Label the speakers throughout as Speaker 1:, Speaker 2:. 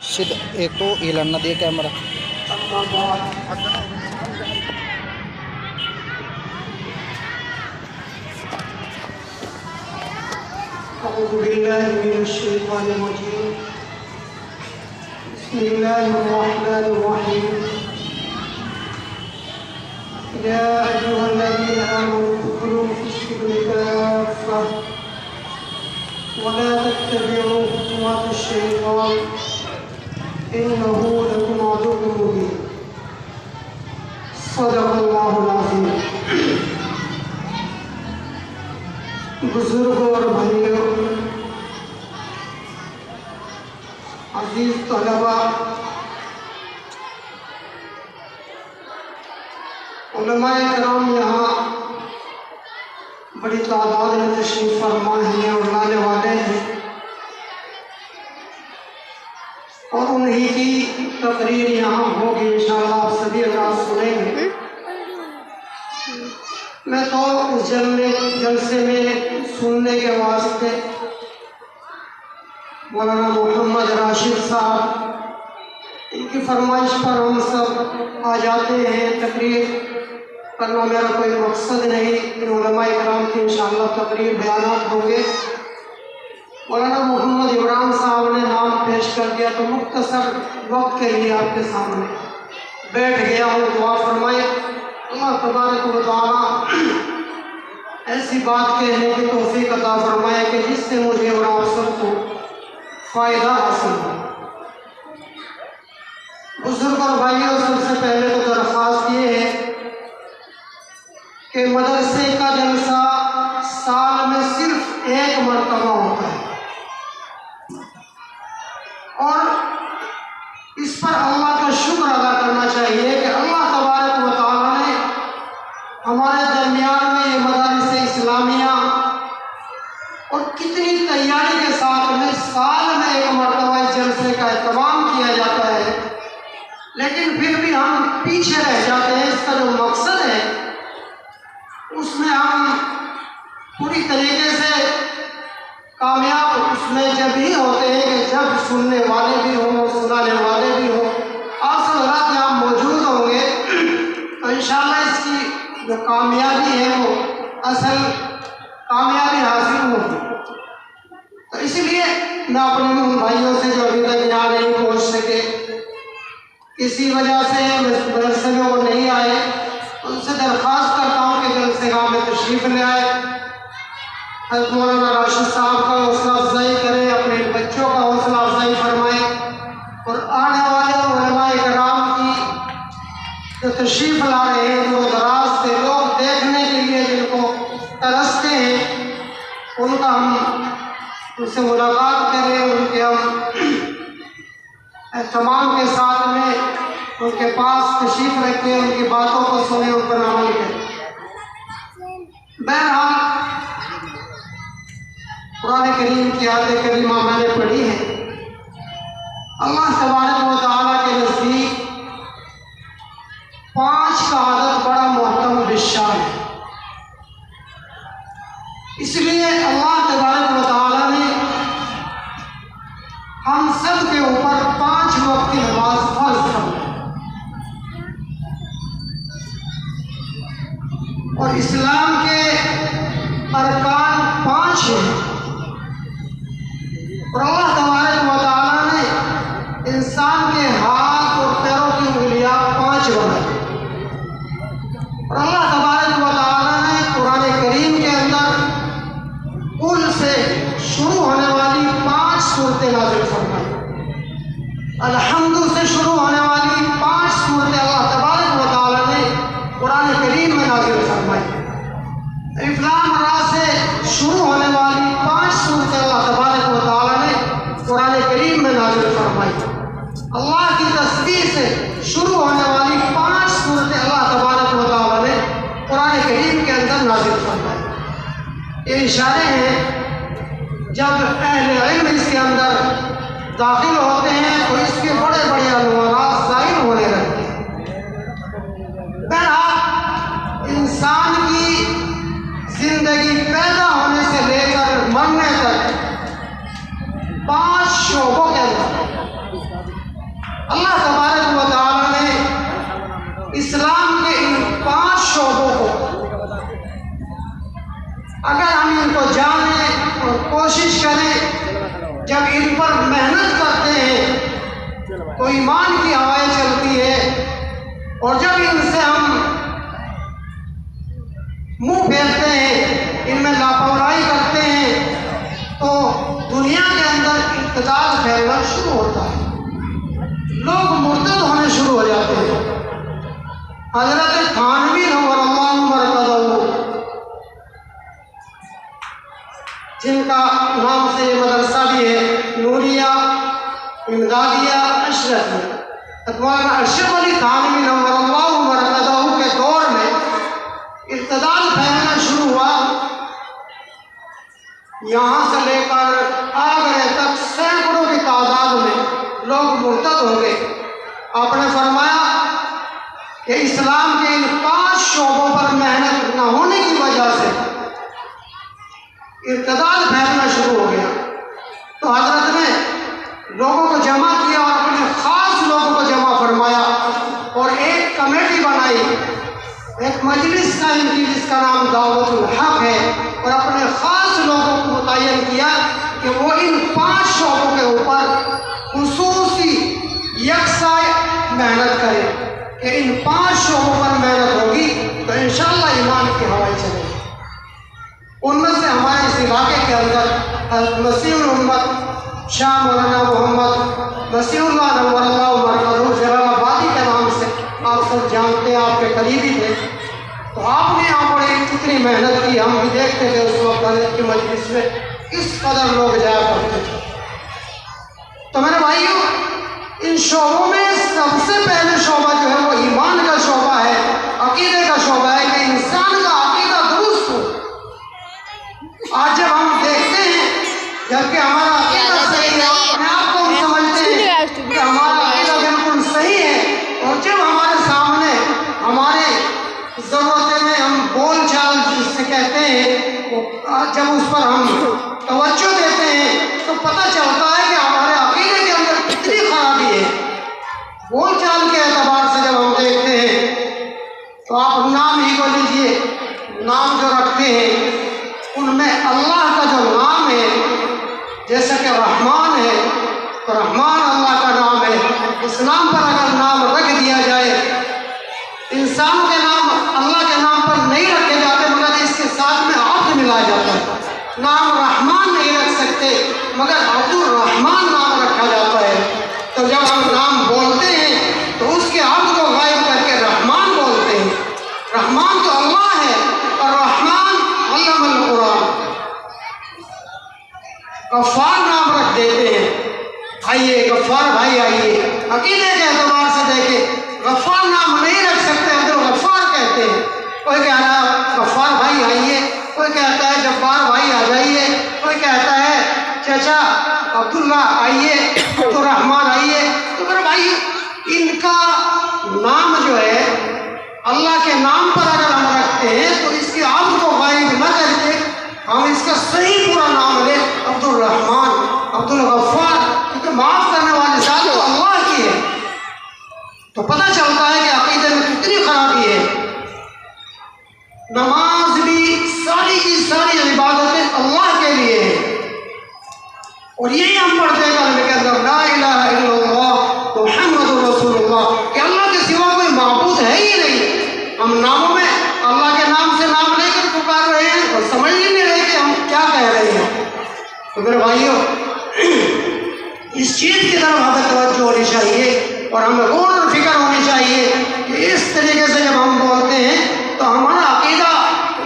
Speaker 1: سیدھا ایک تو اعلان نہ دے کیمرہ.
Speaker 2: اعوذ باللہ من الشیطان الرجیم. بسم اللہ الرحمن الرحیم. یا ایھا الذین آمنوا ادخلوا فی السلم کافۃ ولا تتبعوا خطوات الشیطان انہ لکم عدو مبین. صدق اللہ العظیم. بزرگوں اور بھائیوں، عزیز طلباء، علماء کرام یہاں بڑی تعداد میں تشریف فرما ہیں اور لانے والے ہیں، اور انہی کی تقریر یہاں ہوگی انشاءاللہ. آپ سبھی حضرات سنیں گے. میں تو اس جلسے میں سننے کے واسطے مولانا محمد راشد صاحب ان کی فرمائش پر ہم سب آ جاتے ہیں. تقریر کرنا میرا کوئی مقصد نہیں. ان علماء کرام کی انشاءاللہ تقریر بیانات ہوں گے. مولانا محمد عمران صاحب نے نام پیش کر دیا تو مختصر وقت کے لیے آپ کے سامنے بیٹھ گیا ہوں. دعا فرمائے اللہ تبارک و تعالیٰ ایسی بات کہنے کی توفیق عطا فرمائے کہ جس سے مجھے اور آپ سب کو فائدہ حاصل ہو. بزرگ اور بھائیوں، سب سے پہلے تو درخواست یہ ہے کہ مدرسے کا جلسہ سال میں صرف ایک مرتبہ ہوتا ہے، اور اس پر اللہ کا شکر ادا کرنا چاہیے کہ اللہ تبارک و تعالیٰ نے ہمارے درمیان میں یہ مدارس اسلامیہ اور کتنی تیاری کے ساتھ میں سال میں ایک مرتبہ اس جلسے کا اہتمام کیا جاتا ہے، لیکن پھر بھی ہم پیچھے رہ جاتے ہیں. اس کا جو مقصد ہے اس میں ہم پوری طریقے سے کامیاب اس میں جب ہی ہوتے ہیں کہ جب سننے والے بھی ہوں، سنانے والے بھی ہوں. آپ سب حضرات یہاں موجود ہوں گے تو انشاءاللہ اس کی جو کامیابی ہے وہ اصل کامیابی حاصل ہوگی. تو اسی لیے میں اپنے ان بھائیوں سے جو ابھی تک یہاں نہیں پہنچ سکے، کسی وجہ سے مدرسے میں وہ نہیں آئے، ان سے درخواست کرتا ہوں کہ جلسے گاہ میں تشریف لے آئے. حضرت مولانا راشد صاحب کا حوصلہ افزائی کریں، اپنے بچوں کا حوصلہ افزائی فرمائیں، اور آنے والے علماء کرام کی جو تشریف لا رہے ہیں دور دراز سے لوگ دیکھنے کے لیے جن کو ترستے ہیں، ان کا ہم ان سے ملاقات کریں، ان کے ہم اہتمام کے ساتھ میں ان کے پاس تشریف رکھیں، ان کی باتوں کو سنیں، ان پر عمل کریں. بہرحال قرآن کریم کی آیت کریمہ میں نے پڑھی ہے. اللہ تبارک و تعالیٰ کے نزدیک 5 کا عدد بڑا محترم بالشان ہے. اس لیے اللہ تبارک و تعالیٰ نے ہم سب کے اوپر 5 وقت کی نماز فرض کر دی، اور اسلام کے ارکان 5 ہیں، اور اللہ تبارک و تعالیٰ نے انسان کے ہاتھ اور پیروں کی انگلیاں 5 بنائی، اور اللہ تبارک و تعالیٰ نے قرآن کریم کے اندر کل سے شروع ہونے والی 5 صورتیں نازل فرمائی. الحمد سے شروع ہونے والی 5 صورتیں اللہ تبارک و تعالیٰ نے قرآن کریم میں نازل فرمائی. الف لام را سے شروع ہونے والی 5 صورتیں اللہ تبارک و تعالیٰ نے قرآن کریم میں نازل فرمائی. اللہ کی تسبیح سے شروع ہونے والی 5 صورتیں اللہ تبارک و تعالیٰ نے قرآن کریم کے اندر نازل فرمائی. یہ اشارے ہیں جب اہل علم اس کے اندر داخل ہوتے ہیں تو اس کے بڑے بڑے انوارات ظاہر ہونے لگتے ہیں. بہرحال انسان کی زندگی پیدا ہونے سے لے کر مرنے تک 5 شعبوں کے اندر اللہ تبارک و تعالیٰ نے اسلام کے ان 5 شعبوں کو اگر ہم ان کو جانیں اور کوشش کریں، جب ان پر محنت کرتے ہیں تو ایمان کی ہوائیں چلتی ہے، اور جب ان سے ہم منہ پھیرتے ہیں، ان میں لاپرواہی کرتے ہیں، تو دنیا کے اندر ارتداد پھیلنا شروع ہوتا ہے، لوگ مرتد ہونے شروع ہو جاتے ہیں۔ حضرت تھانوی نور اللہ مرکزہ، جن کا نام سے یہ مدرسہ بھی ہے، نوریہ امدادیہ اشرف، مولانا اشرف علی تھانوی نور اللہ مرکزہ کے دور میں ارتداد پھیلنا شروع ہوا، یہاں سے لے کر آگرہ تک سینکڑوں کی تعداد میں لوگ مرتد ہو گئے۔ آپ نے فرمایا کہ اسلام کے ان 5 شعبوں پر محنت نہ ہونے کی وجہ سے ارتداد پھیلنا شروع ہو گیا۔ تو حضرت نے لوگوں کو جمع کیا اور اپنے خاص لوگوں کو جمع فرمایا اور ایک کمیٹی بنائی، ایک مجلس قائم کی جس کا نام دعوت الحق ہے، اور اپنے خاص لوگوں کو متعین کیا کہ وہ ان 5 شعبوں کے اوپر خصوصی یکساں محنت کریں، کہ ان 5 شعبوں پر محنت ہوگی تو انشاءاللہ ایمان کی ہوائیں چلے گی۔ ان میں سے ہمارے اس علاقے کے اندر مسیح الامت شاہ مولانا محمد مسیح اللہ نور اللہ مرکزہ جلال آبادی کے نام سے آپ سب جانتے ہیں، آپ کے قریبی تھے، تو آپ نے یہاں پر کتنی محنت کی، ہم بھی دیکھتے تھے اس وقت حضرت کی مجلس میں کس قدر لوگ جایا کرتے تھے۔ تو میرے بھائیوں، ان شعبوں میں سب سے پہلے شعبہ جو ہے وہ ایمان کا شعبہ ہے، عقیدے کا شعبہ ہے، کہ انسان کا عقیدہ درست ہو۔ آج جب ہم دیکھتے ہیں جبکہ ہمارا عقیدہ صحیح ہے، اپنے آپ کو ہم سمجھتے ہیں کہ ہمارا عقیدہ بالکل صحیح ہے، اور جب ہمارے سامنے ہمارے ضرورتیں میں ہم بول چال جس سے کہتے ہیں، جب اس پر ہم توجہ دیتے ہیں تو پتہ چلتا ہے کہ ہمارے عقیدے کے اندر کتنی خرابی ہے۔ بول چال کے اعتبار سے جب ہم دیکھتے ہیں تو آپ نام ہی کو لیجئے، نام جو رکھتے ہیں ان میں اللہ کا جو نام ہے، جیسا کہ رحمان ہے تو رحمان اللہ کا نام ہے، اس نام پر اگر نام رکھ دیا جائے، انسانوں کے نام اللہ کے نام پر نہیں رکھے جاتے مگر اس کے ساتھ میں عبد ملایا جاتا ہے۔ نام رحمان نہیں رکھ سکتے مگر عبد الرحمان نام رکھا جاتا ہے۔ تو جب ہم نام بولتے ہیں تو اس کے عبد کو غائب کر کے رحمان بولتے ہیں۔ رحمان تو اللہ ہے، اور رحمان علم القرآن۔ غفار نام رکھ دیتے ہیں، آئیے غفار بھائی آئیے، عقیدے کے اعتبار سے دیکھیں، غفار نام نہیں رکھ سکتے، عبد الغفار کہتے ہیں۔ کوئی کہہ رہا ہے غفار بھائی آئیے، کوئی کہتا ہے جبار بھائی آ جائیے، کوئی کہتا ہے چچا عبداللہ آئیے، عبد الرحمان آئیے۔ تو میرے بھائی، ان کا نام جو ہے اللہ کے نام پر اگر ہم رکھتے ہیں تو اس کے عبد کو غائب نہ کر کے ہم اس کا صحیح پورا نام لیں، عبد الرحمان، عبد الغفار، کیونکہ معاف کرنے والی ذات تو اللہ کی ہے۔ تو پتہ چلتا ہے کہ عقیدے میں کتنی خرابی ہے۔ نماز بھی ساری کی ساری عبادتیں اللہ کے لیے ہیں، اور یہی ہم پڑھتے ہیں کلمے کے اندر لا الہ الا اللہ محمد رسول اللہ، کہ اللہ کے سوا کوئی معبود ہے ہی نہیں۔ ہم ناموں میں اللہ کے نام سے نام لے کر پکار رہے ہیں اور سمجھ ہی نہیں رہے کہ ہم کیا کہہ رہے ہیں۔ تو میرے بھائیوں، اس چیز کی طرف ہمیں توجہ ہونی چاہیے اور ہمیں غور و فکر ہونی چاہیے کہ اس طریقے سے جب ہم بولتے ہیں تو ہمارا عقیدہ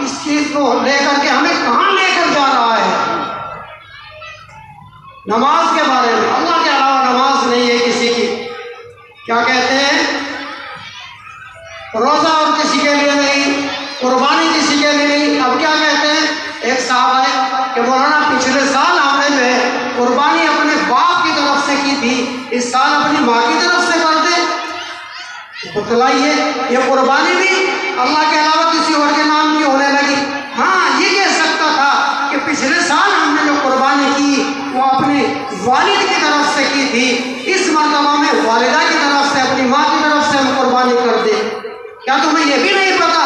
Speaker 2: اس چیز کو لے کر کے ہمیں کہاں لے کر جا رہا ہے۔ نماز کے بارے میں، اللہ کے علاوہ نماز نہیں ہے کسی کی، کیا کہتے ہیں؟ روزہ اور کسی کے لیے نہیں، قربانی کسی کے لیے نہیں۔ اب کیا کہتے ہیں؟ ایک صاحب ہے کہ مولانا پچھلے سال ہم نے جو ہے قربانی اپنے باپ کی طرف سے کی تھی، اس سال اپنی ماں کی طرف سے کر دیں۔ بتلائیے، یہ قربانی بھی اللہ کے علاوہ کسی اور کے نام کی ہونے لگی۔ ہاں، یہ کہہ سکتا تھا کہ پچھلے سال ہم نے جو قربانی کی وہ اپنے والد کی طرف سے کی تھی، اس مرتبہ میں والدہ کی قربانی کر دے. کیا تمہیں یہ بھی نہیں پتا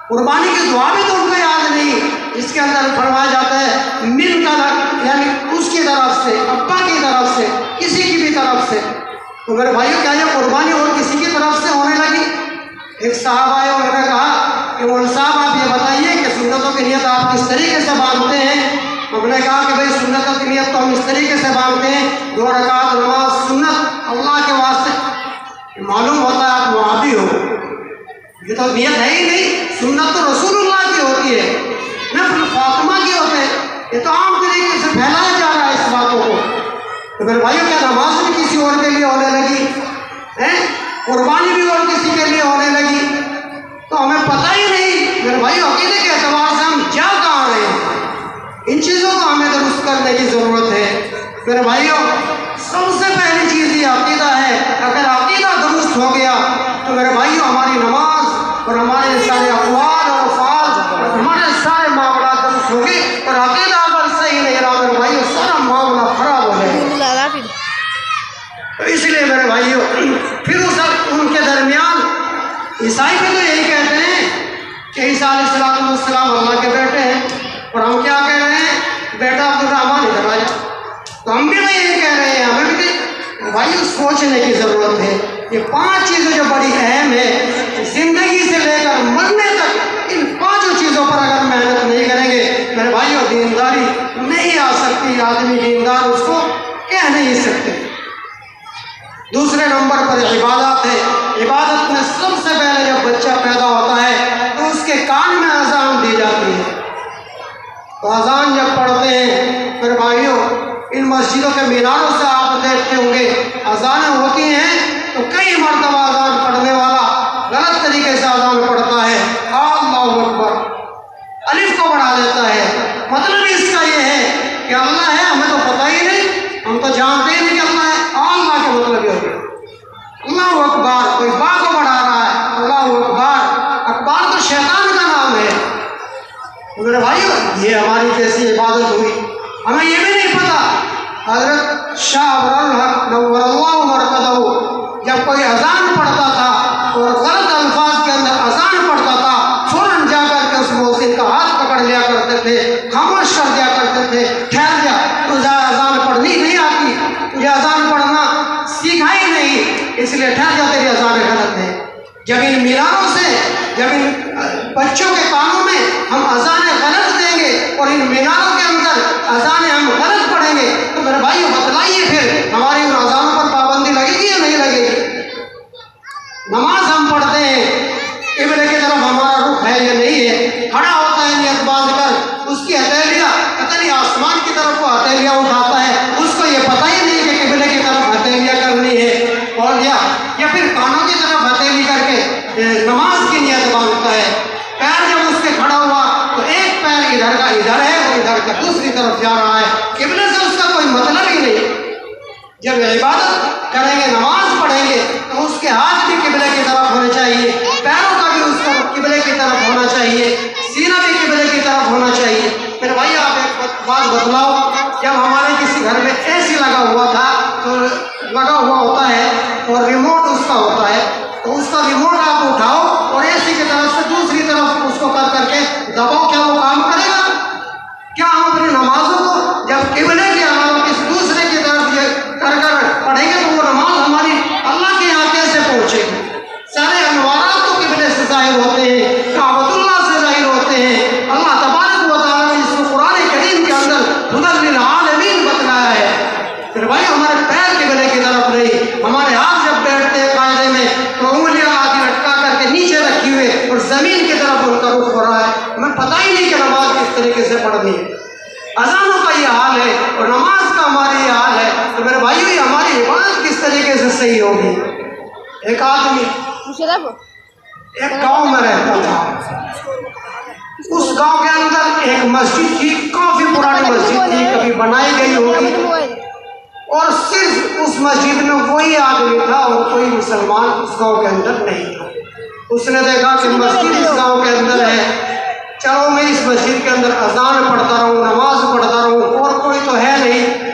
Speaker 2: قربانی کی دعا بھی تم کو یاد نہیں؟ اس کے اندر فرمایا جاتا ہے من طرف، یعنی اس کی طرف سے، ابا کی طرف سے، کسی کی بھی طرف سے. تو میرے بھائیو کیا یہ قربانی اور کسی کی طرف سے ہونے لگی؟ ایک صاحب آئے، انہوں نے کہا کہ مول صاحب آپ یہ بتائیے کہ سنتوں کی نیت آپ کس طریقے سے باندھتے ہیں؟ ہم نے کہا کہ بھائی سنتوں کی نیت تو ہم اس طریقے سے باندھتے ہیں، 2 رکعت نماز سنت اللہ کے واسطے. معلوم ہوتا ہے آپ وہابی ہو. یہ تو نیت ہے ہی نہیں. سنت تو رسول اللہ کی ہوتی ہے، نفل فاطمہ کی ہوتے ہیں. یہ تو عام طریقے سے پھیلایا جا رہا ہے اس باتوں کو. تو میرے بھائیوں کیا نماز بھی کسی اور کے لیے ہونے لگی ہے؟ قربانی بھی اور کسی کے لیے ہونے لگی؟ تو ہمیں پتہ ہی نہیں. میرے بھائیوں عقیدے کے اعتبار سے ہم جا کہاں رہے ہیں؟ ان چیزوں کو ہمیں درست کرنے کی ضرورت ہے. میرے بھائیوں سب سے پہلی چیز یہ عقیدہ ہے. اگر عقیدہ درست ہو گیا تو میرے بھائیوں ہماری نماز اور ہمارے سارے اقوال اور افعال اور ہمارے سارے معاملات درست ہوں گے. اور عقیدہ اگر صحیح نہیں رہا میرے بھائیوں سارا معاملہ خراب ہو جائے گا. تو اس لیے میرے بھائیوں پھر ان کے درمیان عیسائی بھی تو یہی کہتے ہیں کہ عیسیٰ علیہ السلام اللہ کے بیٹے ہیں، اور ہم کیا کہہ رہے ہیں؟ بیٹا عبدالرحمن ادھر آ جا. تو ہم بھی یہی کہہ رہے ہیں. ہمیں بھی بھائیوں سوچنے کی ضرورت ہے. یہ 5 چیزیں جو بڑی اہم ہے زندگی سے لے کر مرنے تک، ان 5 چیزوں پر اگر محنت نہیں کریں گے میرے بھائیوں دینداری نہیں آ سکتی. آدمی دیندار اس کو کہہ نہیں سکتے. دوسرے نمبر پر عبادت ہے. عبادت میں سب سے پہلے جب بچہ پیدا ہوتا ہے تو اس کے کان میں اذان دی جاتی ہے. تو اذان جب پڑھتے ہیں پھر بھائیوں ان مسجدوں کے میناروں سے آپ دیکھتے ہوں گے اذانیں ہوتی ہیں تو کئی مرتبہ اذان پڑھنے والا غلط طریقے سے اذان پڑھتا ہے. اللہ اکبر الف کو بڑھا دیتا ہے. مطلب اس کا یہ ہے کہ اللہ ہے، ہمیں تو پتہ ہی نہیں، ہم تو جانتے ہی نہیں کہ اللہ ہے. اللہ کے مطلب یہ ہوگا اللہ اکبر. کوئی با کو بڑھا رہا ہے اللہ اکبر. اکبر تو شیطان کا نام ہے. میرے بھائیو یہ ہماری کیسی عبادت ہوئی؟ ہمیں یہ بھی نہیں پتا. حضرت شاہ ابرالحق نور اللہ مرکزہ جب کوئی اذان پڑھتا تھا اور غلط الفاظ کے اندر اذان پڑھتا تھا فوراً جا کر کے اس مؤذن کا ہاتھ پکڑ لیا کرتے تھے، خاموش کر دیا کرتے تھے. ٹھہر جا، تجھے اذان پڑھنی نہیں آتی، تجھے اذان پڑھنا سیکھا ہی نہیں، اس لیے ٹھہر جا، تیری اذان غلط ہے. جب ان میناروں سے، جب ان بچوں کے کانوں میں ہم اذانیں غلط دیں گے اور ان میناروں کے اندر اذانیں ہم غلط پڑھیں گے تو میرے بھائیو بتلائیے پھر ہماری ان اذانوں پر پابندی لگے گی یا نہیں لگے گی؟ نماز ہم پڑھتے ہیں، قبلے کی طرف ہمارا رخ ہے یا نہیں ہے؟ کھڑا ہوتا ہے نیت باندھ کر، اس کی ہتھیلیاں پتہ نہیں آسمان کی طرف وہ ہتھیلیاں اٹھاتا ہے، اس کو یہ پتہ ہی نہیں کہ قبلے کی طرف ہتھیلیاں کرنی ہے. اور یا پھر کانوں کی طرف ہتھیلی کر کے نماز کی نیت باندھتا ہے. پیر جب اس کے کھڑا ہوا تو ایک پیر ادھر کا ادھر ہے اور ادھر کا دوسری طرف جا رہا ہے. قبلے سے اس کا کوئی مطلب ہی نہیں. جب عبادت کریں گے، نماز پڑھیں گے تو اس کے ہاتھ بھی قبلے کی طرف ہونے چاہیے، پیروں کا بھی اس کا قبلے کی طرف ہونا چاہیے، سینہ بھی قبلے کی طرف ہونا چاہیے. پھر بھائی آپ ایک بات بتلاؤ، جب ہمارے کسی گھر میں اے سی لگا ہوا تھا تو لگا ہوا ہوتا ہے اور ریموٹ اس کا ہوتا ہے، تو اس کا ریموٹ آپ اٹھاؤ اور اے سی کی طرف سے دوسری طرف اس کو کر کے دباؤ، کیا وہ کام کرے گا؟ کیا ہم اپنی نمازوں کو جب قبلے کے علاوہ کسی دوسرے کی طرف یہ کر پڑھیں گے تو وہ نماز ہماری اللہ کے یہاں کیسے پہنچے گی؟ سارے انوارات تو قبلے سے ظاہر ہوتے ہیں، کعبۃ اللہ سے ظاہر ہوتے ہیں. اللہ تبارک و تعالیٰ نے اس کو قرآن کریم کے اندر ہدی للعالمین بتلایا ہے. پھر بھائی ہمارے پیر قبلے کی طرف نہیں، ہمارے ہاتھ جب بیٹھتے ہیں قاعدے میں تو انگلیاں آدھی لٹکا کر کے نیچے رکھی ہوئے اور زمین کی طرف ان کا رخ ہو رہا ہے. ہمیں پتہ ہی نہیں کہ نماز کس طریقے سے پڑھنی ہے. اذانوں کا یہ حال ہے اور نماز کا ہمارا یہ حال ہے. تو میرے بھائیو یہ ہماری عبادت کس طریقے سے صحیح ہوگی؟ ایک آدمی ایک گاؤں میں رہتا تھا. اس گاؤں کے اندر ایک مسجد تھی، کافی پرانی مسجد تھی، کبھی بنائی گئی ہوگی، اور صرف اس مسجد میں وہی آدمی تھا اور کوئی مسلمان اس گاؤں کے اندر نہیں تھا. اس نے دیکھا کہ مسجد اس گاؤں کے اندر ہے، چلو میں اس مسجد کے اندر اذان پڑھتا رہوں، نماز پڑھتا رہوں، اور کوئی تو ہے نہیں.